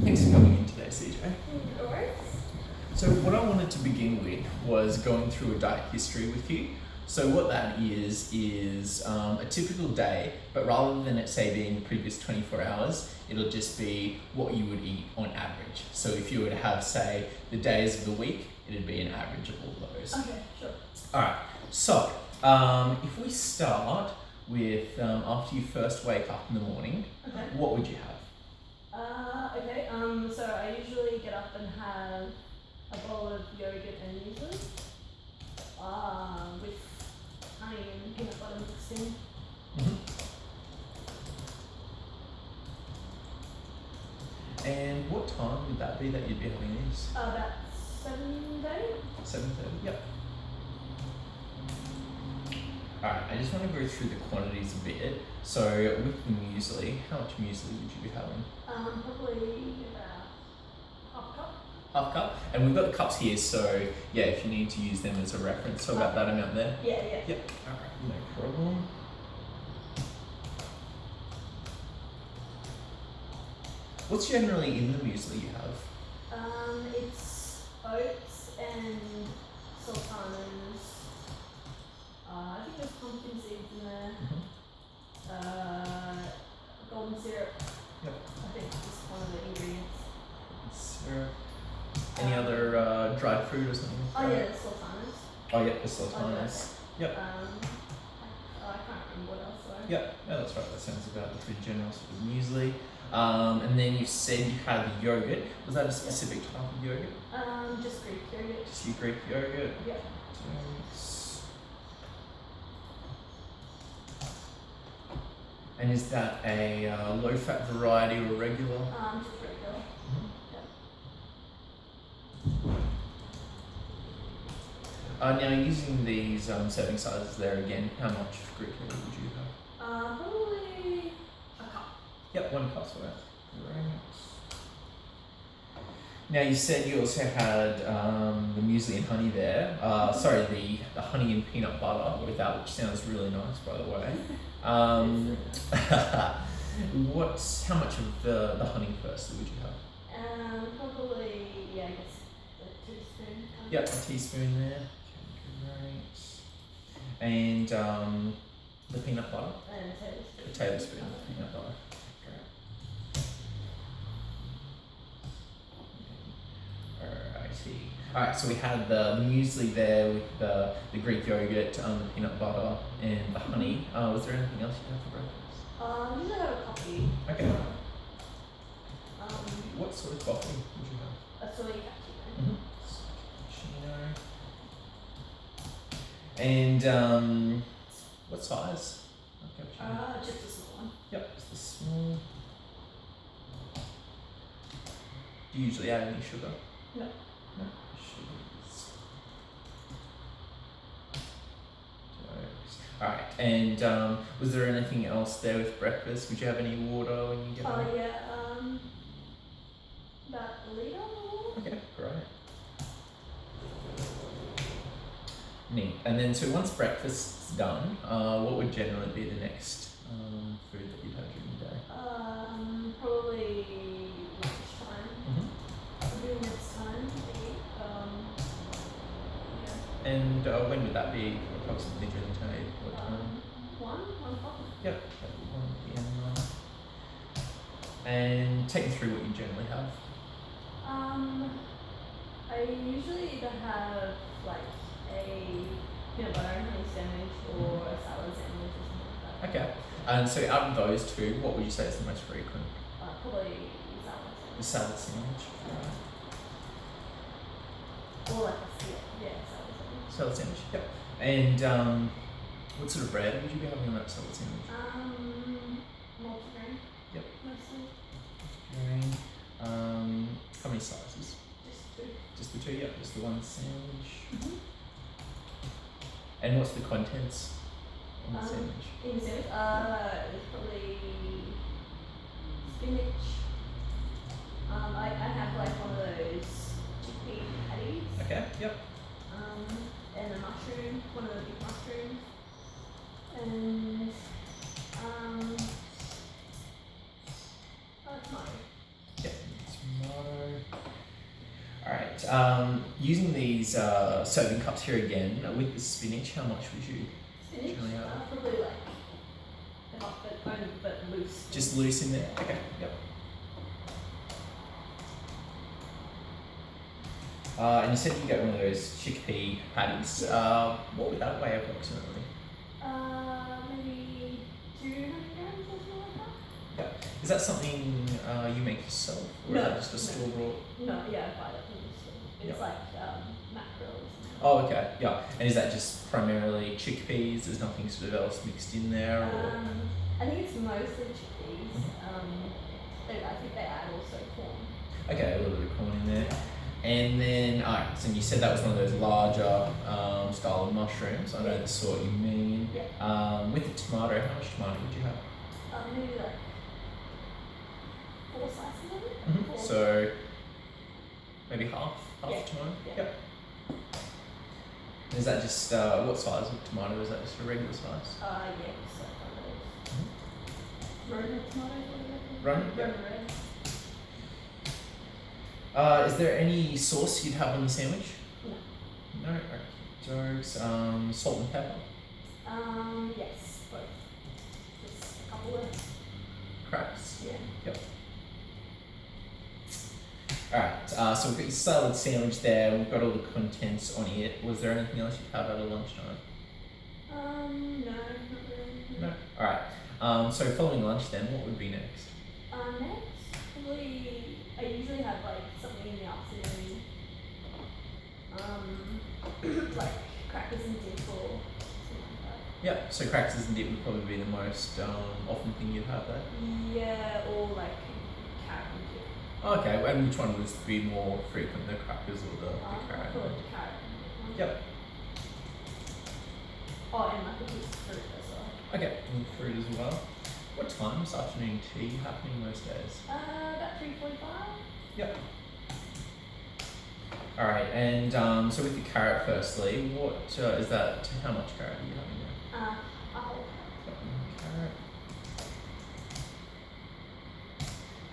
Thanks for coming in today, CJ. No worries. So what I wanted to begin with was going through a diet history with you. So what that is a typical day, but rather than it say being the previous 24 hours, it'll just be what you would eat on average. So if you were to have, say, the days of the week, it'd be an average of all those. Okay, sure. Alright, so if we start with after you first wake up in the morning, Okay. what would you have? Okay, so I usually get up and have a bowl of yogurt and muesli, with honey and peanut butter mixed in. Mm-hmm. And what time would that be that you'd be having these? About 7:30. 7:30. Yep. Alright, I just want to go through the quantities a bit. So with the muesli, how much muesli would you be having? Probably about half cup. Half cup. And we've got the cups here, so yeah, if you need to use them as a reference, so about that amount there. Yeah. Yep. Alright, no problem. What's generally in the muesli you have? It's oats and sultanas. I think there's pumpkin seeds in there. Golden syrup. Yep. I think it's just one of the ingredients. Syrup. Any other dried fruit or something? Oh yeah, the sultanas. Oh yeah, the sultanas. Yep. I can't remember what else though. Yep, yeah, that's right. That sounds about the pretty general sort of muesli. And then you said you had yogurt. Was that a specific type of yogurt? Just Greek yogurt. Just your Greek yogurt. Yep. Thanks. And is that a low-fat variety or regular? Just regular. Yep. Now using these serving sizes there again, how much Greek yogurt would you have? Probably a cup. Yep, 1 cup's worth. Great. Now you said you also had the muesli and honey there. Sorry, the honey and peanut butter with that, which sounds really nice, by the way. How much of the honey firstly would you have? Probably, I guess a teaspoon. Yep, a teaspoon there. Okay, great. And the peanut butter? And a tablespoon. A tablespoon of peanut butter. Alrighty. Alright, so we had the muesli there with the Greek yogurt, the peanut butter, and the honey. Was there anything else you had for breakfast? Usually I have a coffee. Okay. Um, What sort of coffee would you have? a soy cappuccino. Cappuccino. And what size of cappuccino? Just a small one. Yep, just a small. Do you usually add any sugar? No. No. Sugars. Alright, and was there anything else there with breakfast? Would you have any water when you get home? Yeah, about a litre or Okay, great. Neat. And then, so once breakfast's done, what would generally be the next food that you'd have during the day? probably lunchtime. Maybe next time, maybe. Yeah. And when would that be? Approximately during the day? What time? 1 o'clock. Yep, 1 p.m. And take me through what you generally have. I usually either have like a peanut butter and honey sandwich or a salad sandwich or something like that. Okay. And so out of those two, what would you say is the most frequent? Probably salad The sandwich. salad sandwich. Right. Or like a salad sandwich. Salad sandwich, yep. And what sort of bread would you be having on that salad sandwich? Multigrain. Yep. Mostly. Grain. How many slices? Just 2. Just the 2, yep, just the 1 sandwich. And what's the contents on the sandwich? In the sandwich, it's probably spinach. I have like one of those chickpea patties. Okay, yep. And a mushroom, one of the big mushrooms. And tomato. Yep, Using these serving cups here again with the spinach, how much would you Spinach, generally have? probably like half, but loose. Just loose in there. Okay. Yep. And you said you get one of those chickpea patties. What would that weigh approximately? Maybe 200 grams or something like that. Yep. Is that something you make yourself, or No, is that just a no. store bought? No, yeah, I buy that from the store. It's Yep. like mackerel or something. Oh, okay. Yeah. And is that just primarily chickpeas? There's nothing sort of else mixed in there, or? I think it's mostly chickpeas. Mhm. I think they add also corn. Okay, a little bit of corn in there. And then, alright, so you said that was one of those larger style of mushrooms. I know the sort you mean. Yeah. With the tomato, how much tomato would you have? Maybe like 4 slices of it. Four. So, maybe half Yeah. tomato? Yeah. Yep. And is that just, what size of tomato? Is that just a regular size? Yeah, just like one of those. Rodent tomatoes, whatever. Rodent? Rodent red. Is there any sauce you'd have on the sandwich? No. No? Okay. Jokes. Salt and pepper? Yes, both. Just a couple of. Cracks? Yeah. Yep. Alright, so we've got your salad sandwich there, we've got all the contents on it. Was there anything else you'd have at a lunchtime? No, not really. No? Alright, so following lunch then, what would be next? Next, probably, I usually have like something in the afternoon. Like crackers and dip or something like that. Yep, so crackers and dip would probably be the most often thing you'd have there. Yeah, or like carrot and dip. Okay, and which one would be more frequent, the crackers or the carrot? I'll call it the carrot and dip one. Yep. Oh, and like a piece of fruit as well. Okay, and fruit as well. What time is afternoon tea happening most days? About 3:45. Yep. Alright, and so with the carrot firstly, what is that, how much carrot are you having there? A whole Carrot.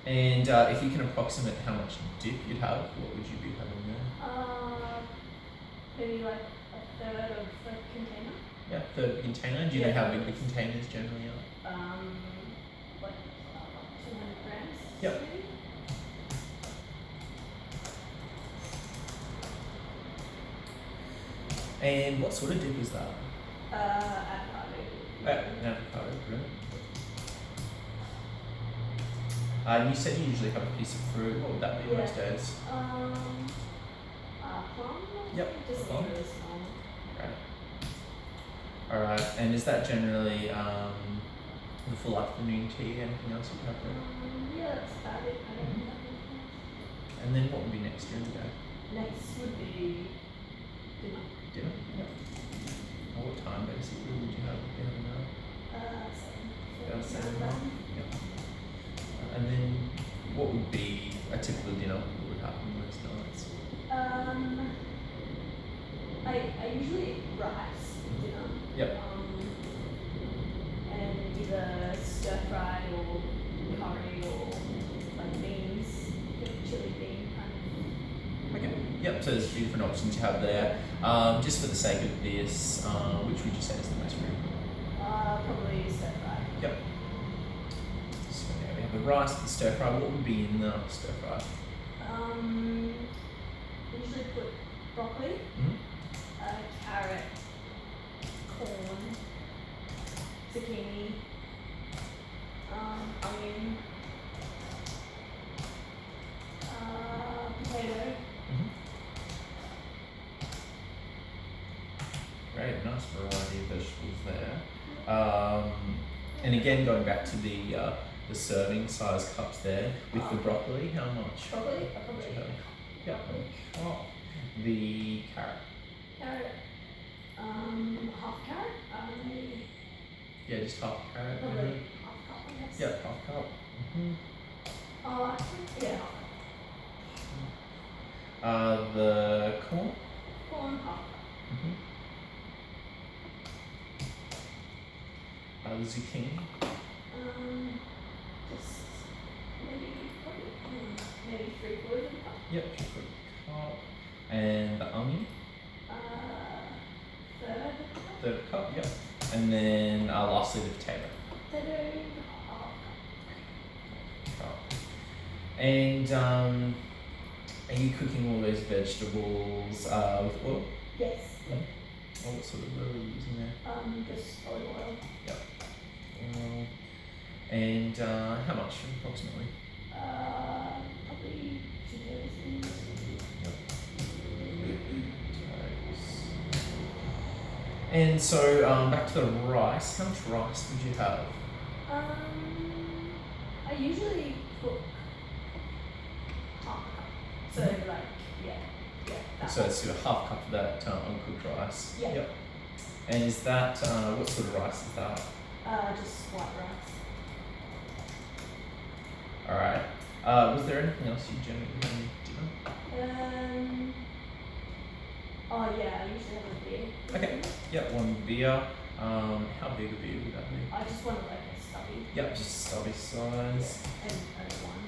And if you can approximate how much dip you'd have, what would you be having there? Maybe like a third of a container. Yeah, third container. Do you know how big the containers generally are? Like 200 grams. Yep. Maybe? And what sort of dip is that? Avocado. An avocado, brilliant. And you said you usually have a piece of fruit. What would that be most days? Plum. Yep, Just plum. really small. Great. Alright, and is that generally the full afternoon tea? Anything else you'd have there? Yeah, that's about it. I don't have anything else. And then what would be next during the day? Next would be dinner. Dinner? Yep. At what time basically would you have dinner now? 7. About 7 around o'clock? Yep. And then what would be a typical dinner that would happen most nights? then. I usually eat rice for dinner. Yep. And either stir fried or curry or like beans, chili bean kind Okay. Yep, so there's a few different options you have there. Just for the sake of this, which would you say is the most frequent? of. Probably stir fried. Yep. So yeah, we have the rice, the stir fry. What would be in the stir fry? Usually put broccoli, carrot, corn, zucchini, onion, potato. Great, nice variety of vegetables there. And again, going back to the serving size cups there, with the broccoli, how much? Broccoli? would you have? Yep. Oh, the carrot. Carrot. Half carrot. Maybe Yeah, just half a carrot. probably maybe. half cup, I guess. Yep, half cup. Actually, yeah, half The corn. cup. Corn, half cup. The zucchini. Just maybe probably maybe 3/4 of a cup. Yep, just put cup. And the onion, Third. third cup, yep. And then lastly the potato. Potato. Cup. And are you cooking all those vegetables with oil? Yes. Oh, what sort of oil are you using there? Just olive oil. Yep. And how much approximately? Probably 2 tablespoons. Yep. And so back to the rice. How much rice would you have? I usually cook half a cup. So like, yeah. That So it's a half cup of that uncooked rice. Yeah. Yep. And is that what sort of rice is that? Just white rice. All right. Was there anything else you generally had in dinner? Oh yeah, I usually have a beer. Okay. Yep. One beer. How big a beer would that be? I just wanted like a stubby. Yep. Just stubby size. And only one.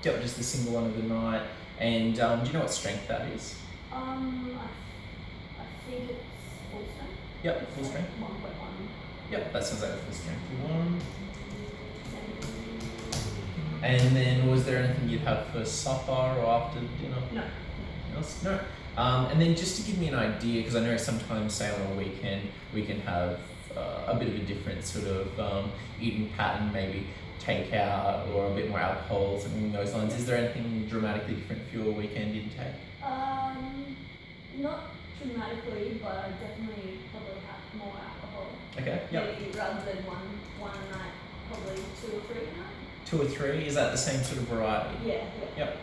Yep. Just the single one of the night. And do you know what strength that is? I think it's full strength. Yep. It's Full like strength. 1.1. Yep. That sounds like a full strength one. And then was there anything you'd have for supper or after dinner? No. Anything else? No. And then just to give me an idea, because I know sometimes, say on a weekend, we can have a bit of a different sort of eating pattern, maybe takeout or a bit more alcohol, something along those lines. Is there anything dramatically different for your weekend intake? Not dramatically, but I definitely probably have more alcohol. Okay. Yep. Maybe rather than one a night, probably 2 or 3 a night. 2 or 3. Is that the same sort of variety? Yeah. Yep.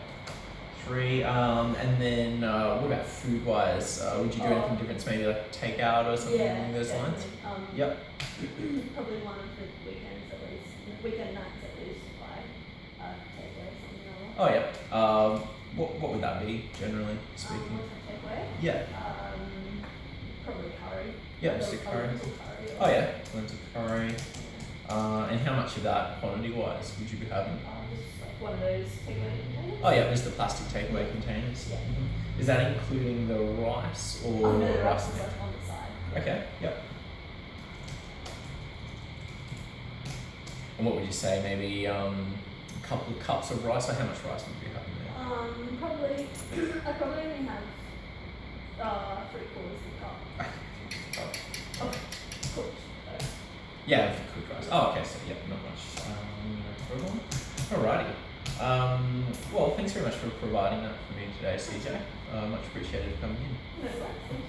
3. And then what about food wise? Would you do anything different? Maybe like takeout or something along those lines? Yep. Probably one of the weekends at least, weekend nights at least, by takeaway something or other. Oh yeah. What would that be generally speaking? What's a takeaway? Yeah. Probably curry. Yeah, just a curry. Oh yeah, lentil curry. And how much of that quantity wise would you be having? Just like one of those takeaway containers. Oh yeah, just the plastic takeaway containers. Yeah. Is that including the rice or No, the rice and is like on the side. Okay. Yep. And what would you say? Maybe a couple of cups of rice, or how much rice would you be having there? Probably. I probably only have 3/4 cup. Oh. Oh, cool. Yeah, for cooked rice. Oh, okay. So yeah, not much. No problem. Alrighty. Well, thanks very much for providing that for me today, CJ. Much appreciated for coming in. No, thank you.